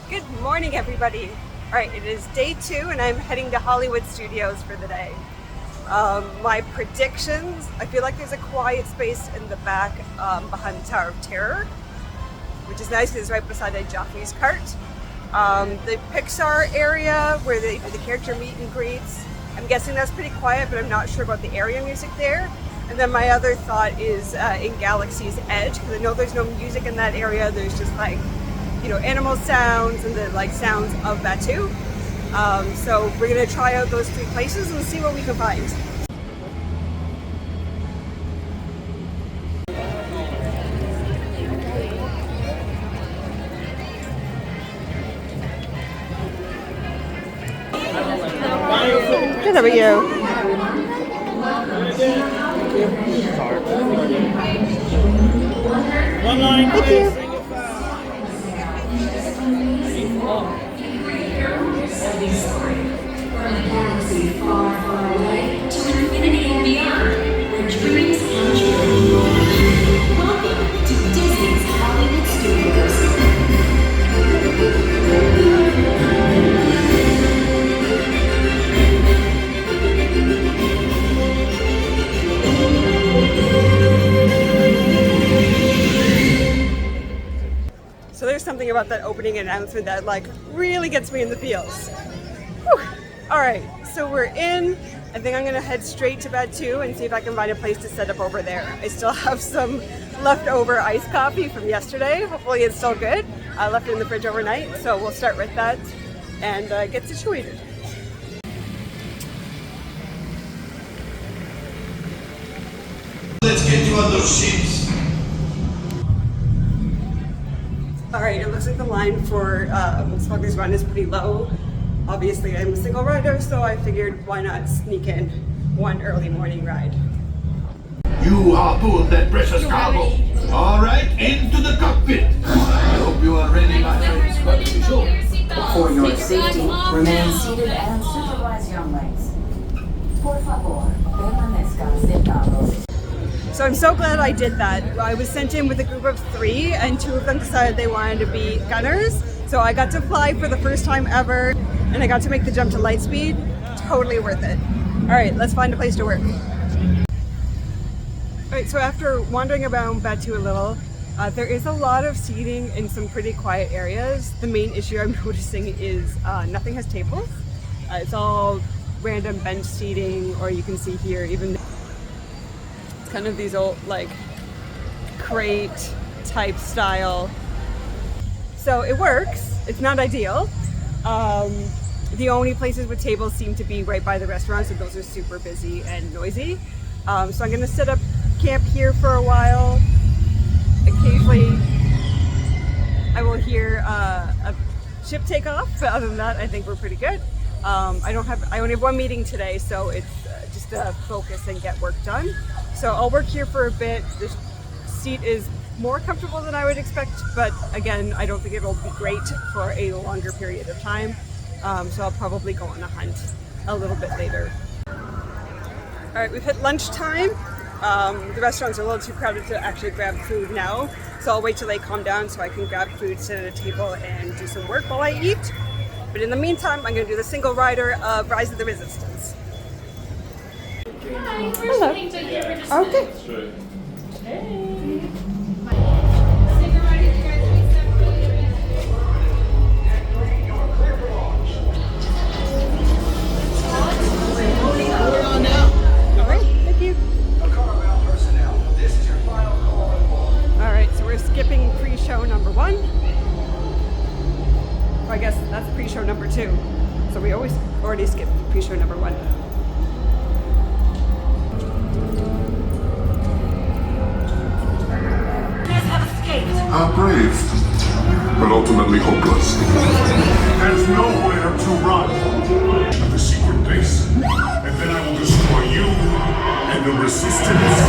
Good morning, everybody. All right, it is day 2 and I'm heading to Hollywood Studios for the day. My predictions, I feel like there's a quiet space in the back behind the Tower of Terror, which is nice because it's right beside a jockey's cart. The Pixar area where they do the character meet and greets, I'm guessing that's pretty quiet, but I'm not sure about the area music there. And then my other thought is in Galaxy's Edge, because I know there's no music in that area. There's just like, animal sounds and the sounds of Batuu. So we're gonna try out those 3 places and see what we can find. Good, how about you? Thank you. From a galaxy far, far away to infinity and beyond, where dreams come true. Welcome to Disney's Hollywood Studios. So there's something about that opening announcement that really gets me in the feels. Whew. All right, so we're in. I think I'm gonna head straight to Batuu and see if I can find a place to set up over there. I still have some leftover iced coffee from yesterday. Hopefully it's still good. I left it in the fridge overnight, so we'll start with that and get situated. Let's get you on those ships. All right, it looks like the line for Smuggler's Run is pretty low. Obviously, I'm a single rider, so I figured why not sneak in one early morning ride. You harpooned that precious cargo. All right, into the cockpit. I hope you are ready, my friends, but be sure. For your safety, remain seated and supervise younglings. Por favor, permanezca sentados. So I'm so glad I did that. I was sent in with a group of 3 and 2 of them decided they wanted to be gunners. So I got to fly for the first time ever and I got to make the jump to lightspeed. Totally worth it. All right, let's find a place to work. All right, so after wandering around Batuu a little, there is a lot of seating in some pretty quiet areas. The main issue I'm noticing is nothing has tables. It's all random bench seating, or you can see here even kind of these old crate type style. So it works. It's not ideal. The only places with tables seem to be right by the restaurants, and those are super busy and noisy. So I'm gonna set up camp here for a while. Occasionally I will hear a ship take off, but other than that I think we're pretty good. I only have one meeting today, so it's just to focus and get work done. So I'll work here for a bit. The seat is more comfortable than I would expect, but again, I don't think it'll be great for a longer period of time. So I'll probably go on a hunt a little bit later. All right, we've hit lunchtime. The restaurants are a little too crowded to actually grab food now, so I'll wait till they calm down so I can grab food, sit at a table, and do some work while I eat. But in the meantime, I'm going to do the single rider of Rise of the Resistance. Hi, we're Hello. sitting to here for just Okay. a minute. Hey. Single rider, you guys can step Alright, thank you. Alright, so we're skipping pre-show number 1. I guess that's pre-show number 2. So we already skipped pre-show number 1. How brave, but ultimately hopeless. There's nowhere to run. The secret base, and then I will destroy you and the resistance.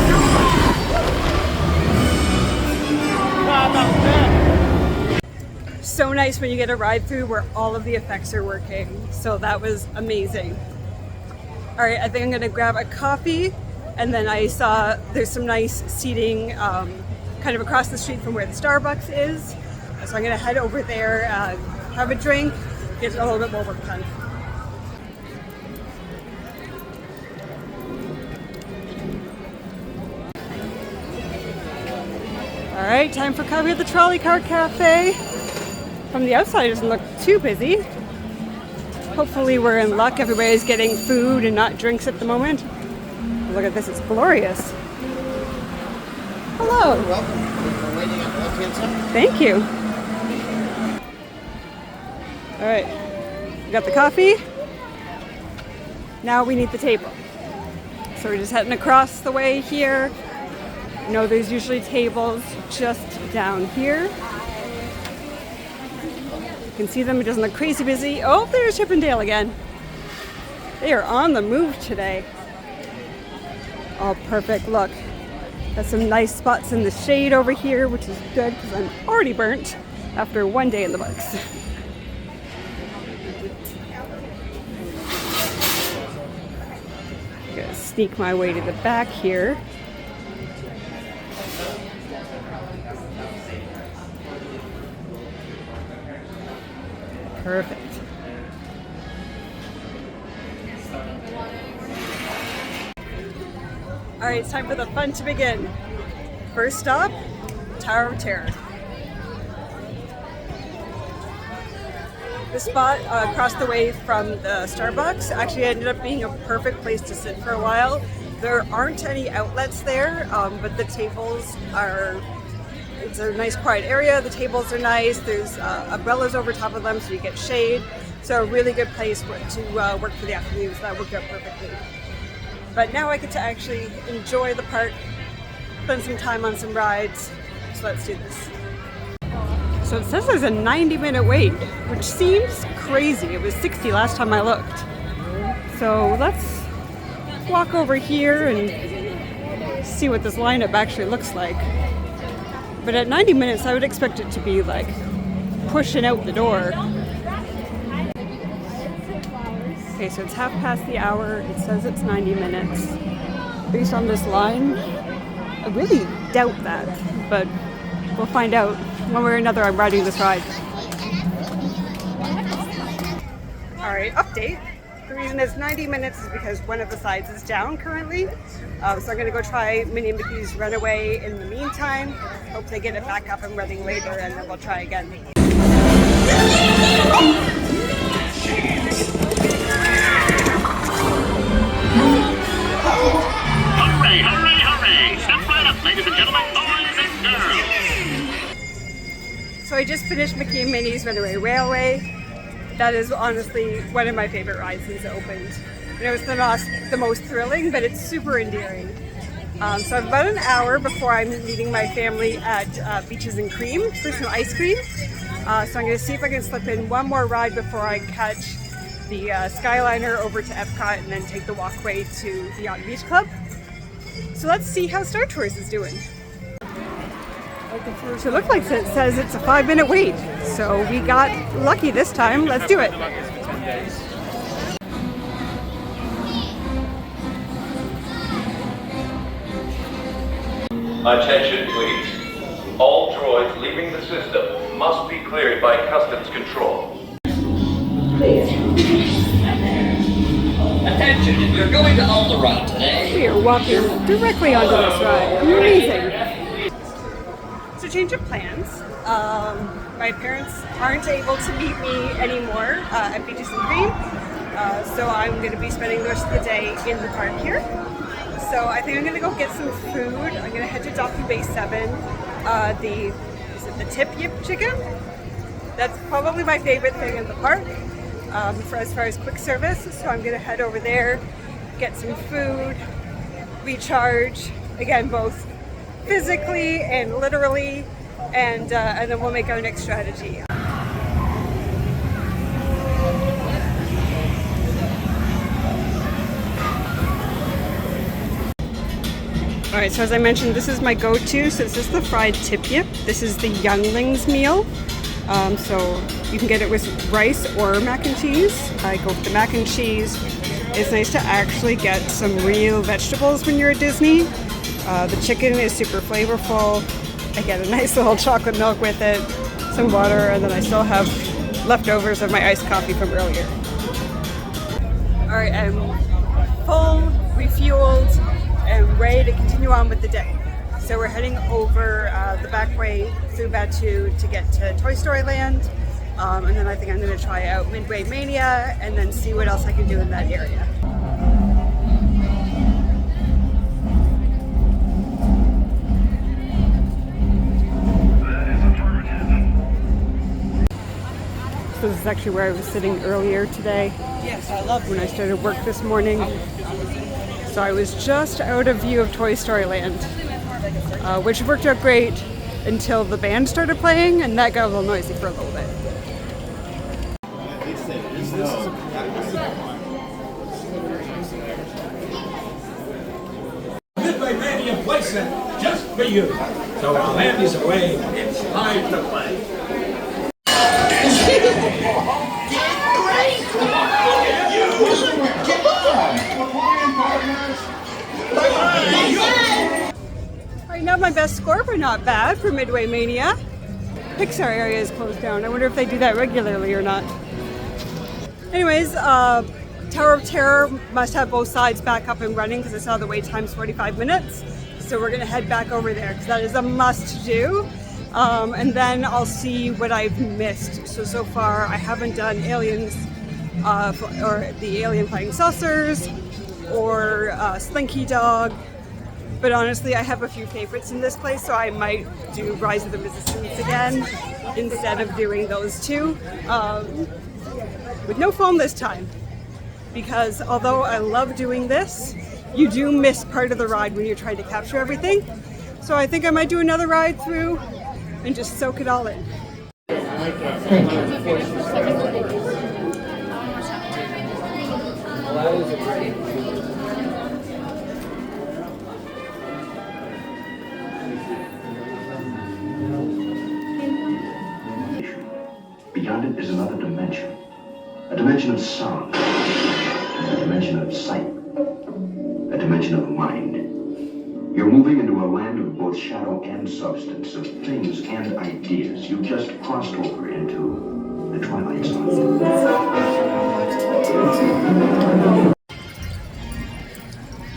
So nice when you get a ride through where all of the effects are working. So that was amazing. All right, I think I'm gonna grab a coffee, and then I saw there's some nice seating kind of across the street from where the Starbucks is. So I'm gonna head over there, have a drink, get a little bit more work done. All right, time for coffee at the Trolley Car Cafe. From the outside, it doesn't look too busy. Hopefully we're in luck. Everybody's getting food and not drinks at the moment. Look at this, it's glorious. Hello. You're welcome. We're waiting on the left-hand side. Thank you. All right, we got the coffee. Now we need the table. So we're just heading across the way here. You know, there's usually tables just down here. You can see them, it doesn't look crazy busy. Oh, there's Chip and Dale again. They are on the move today. Oh, perfect, look. Got some nice spots in the shade over here, which is good because I'm already burnt after one day in the books. Gonna sneak my way to the back here. Perfect. All right, it's time for the fun to begin. First stop, Tower of Terror. The spot across the way from the Starbucks actually ended up being a perfect place to sit for a while. There aren't any outlets there, but the tables are, it's a nice quiet area. The tables are nice. There's umbrellas over top of them so you get shade. So a really good place to work for the afternoon, so that worked out perfectly. But now I get to actually enjoy the park, spend some time on some rides. So let's do this. So it says there's a 90-minute wait, which seems crazy. It was 60 last time I looked. So let's walk over here and see what this lineup actually looks like. But at 90 minutes, I would expect it to be like pushing out the door. Okay, so it's 1:30. It says it's 90 minutes. Based on this line, I really doubt that, but we'll find out. One way or another, I'm riding this ride. All right, update. The reason it's 90 minutes is because one of the sides is down currently. So I'm gonna go try Minnie and Mickey's Runaway in the meantime. Hope they get it back up and running later, and then we'll try again. Hooray, hooray, hooray! Step right up, ladies and gentlemen, boys and girls! So I just finished Mickey and Minnie's Runaway Railway. That is honestly one of my favorite rides since it opened. I know it's the most thrilling, but it's super endearing. So I've about an hour before I'm meeting my family at Beaches and Cream for some ice cream. So I'm going to see if I can slip in one more ride before I catch the Skyliner over to Epcot and then take the walkway to the Yacht Beach Club. So let's see how Star Tours is doing. So it looks like it says it's a 5-minute wait. So we got lucky this time. Let's do it. Attention, please. All droids leaving the system must be cleared by customs control. Attention, we're going to Alderaan today. We are walking directly onto this ride. Amazing. So change of plans. My parents aren't able to meet me anymore at Beaches and Cream. So I'm going to be spending the rest of the day in the park here. So I think I'm going to go get some food. I'm going to head to Docky Bay 7. Is it the Tip Yip chicken? That's probably my favorite thing in the park as far as quick service. So I'm going to head over there, get some food, recharge, again, both physically and literally, and then we'll make our next strategy. Alright, so as I mentioned, this is my go-to. So this is the fried tip yip. This is the younglings meal. So you can get it with rice or mac and cheese. I go with the mac and cheese. It's nice to actually get some real vegetables when you're at Disney. The chicken is super flavorful. I get a nice little chocolate milk with it, some water, and then I still have leftovers of my iced coffee from earlier. All right, I'm full, refueled, and ready to continue on with the day. So we're heading over the back way through Batu to get to Toy Story Land. And then I think I'm going to try out Midway Mania and then see what else I can do in that area. So this is actually where I was sitting earlier today. Yes, I love when I started work this morning. So I was just out of view of Toy Story Land, which worked out great until the band started playing, and that got a little noisy for a little bit. Midway Mania playset just for you. So while Andy's away, it's time to play. Alright, not my best score, but not bad for Midway Mania. Pixar area is closed down. I wonder if they do that regularly or not. Anyways, Tower of Terror must have both sides back up and running because I saw the wait time's 45 minutes. So we're gonna head back over there because that is a must do. And then I'll see what I've missed. So far I haven't done Aliens or the Alien Flying Saucers or Slinky Dog. But honestly, I have a few favorites in this place, so I might do Rise of the Resistance again instead of doing those two. With no phone this time. Because although I love doing this, you do miss part of the ride when you're trying to capture everything. So I think I might do another ride through and just soak it all in. Beyond it is another dimension. A dimension of sound. A dimension of sight. A dimension of mind. You're moving into a land of both shadow and substance, of things and ideas. You just crossed over into the Twilight Zone.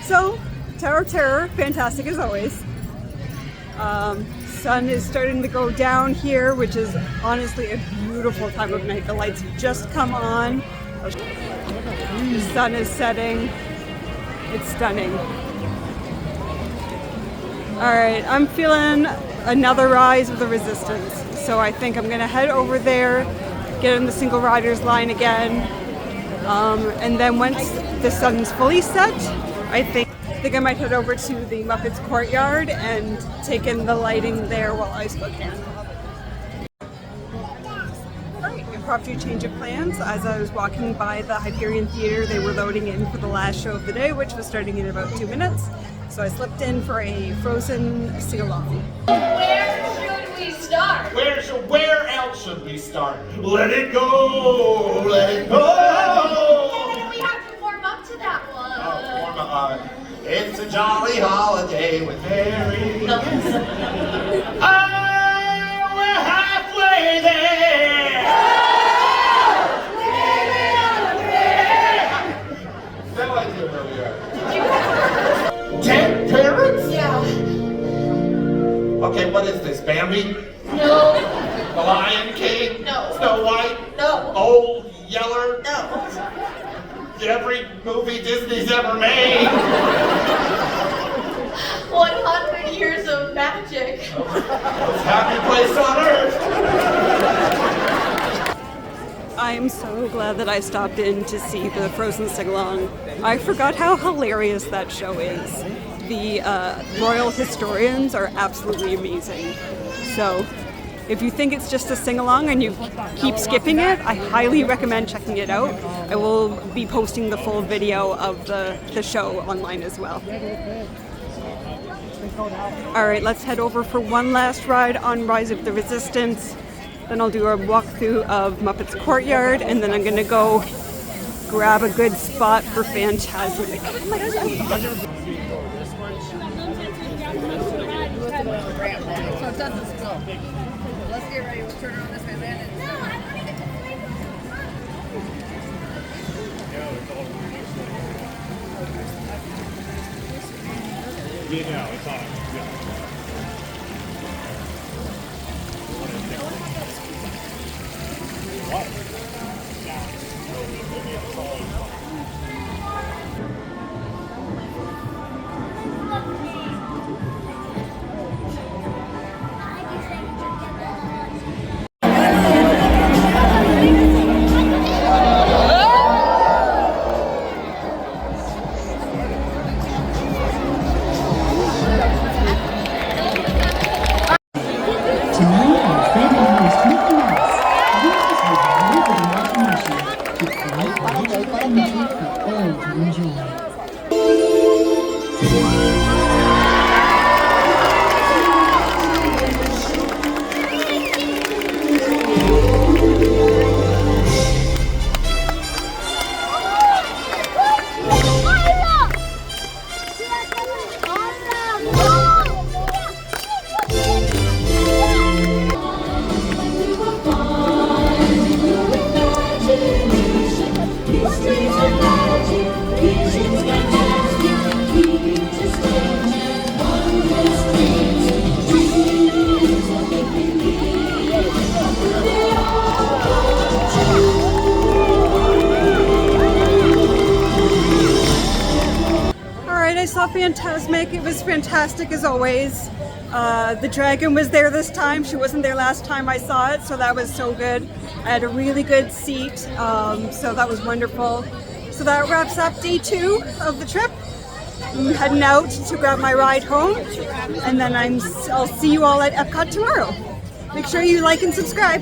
So, Tower of Terror, fantastic as always. Sun is starting to go down here, which is honestly a beautiful time of night. The lights have just come on. The sun is setting. It's stunning. Alright, I'm feeling another Rise of the Resistance. So I think I'm gonna head over there, get in the single riders line again. And then once the sun's fully set, I think I might head over to the Muppets Courtyard and take in the lighting there while I still can. Alright, impromptu change of plans. As I was walking by the Hyperion Theater, they were loading in for the last show of the day, which was starting in about 2 minutes. So I slipped in for a Frozen sing-along. Where should we start? Where else should we start? Let it go, let it go. Yeah, we have to warm up to that one. Oh, warm up. It's a jolly holiday with Mary. No. We're halfway there. No idea where we are. 10 parrots? Yeah. Okay, what is this, Bambi? No. The Lion King? No. Snow White? No. Old Yeller? No. Every movie Disney's ever made. 100 years of magic. Most happy place on earth. I am so glad that I stopped in to see the Frozen sing-along. I forgot how hilarious that show is. The royal historians are absolutely amazing. So if you think it's just a sing-along and you keep skipping it, I highly recommend checking it out. I will be posting the full video of the show online as well. Alright, let's head over for one last ride on Rise of the Resistance. Then I'll do a walkthrough of Muppets Courtyard, and then I'm gonna go grab a good spot for Fantasmic. So it doesn't spill. Let's get ready. We'll turn around this way, land it. Yeah, it's on. Yeah. What? Tonight on Fred and Host Mickey Mouse, users with vivid imagination to create magical imagery for all to enjoy. Alright, I saw Phantasmic. It was fantastic as always. The dragon was there this time. She wasn't there last time I saw it, so that was so good. I had a really good seat, so that was wonderful. So that wraps up day 2 of the trip. I'm heading out to grab my ride home, and then I'll see you all at Epcot tomorrow. Make sure you like and subscribe.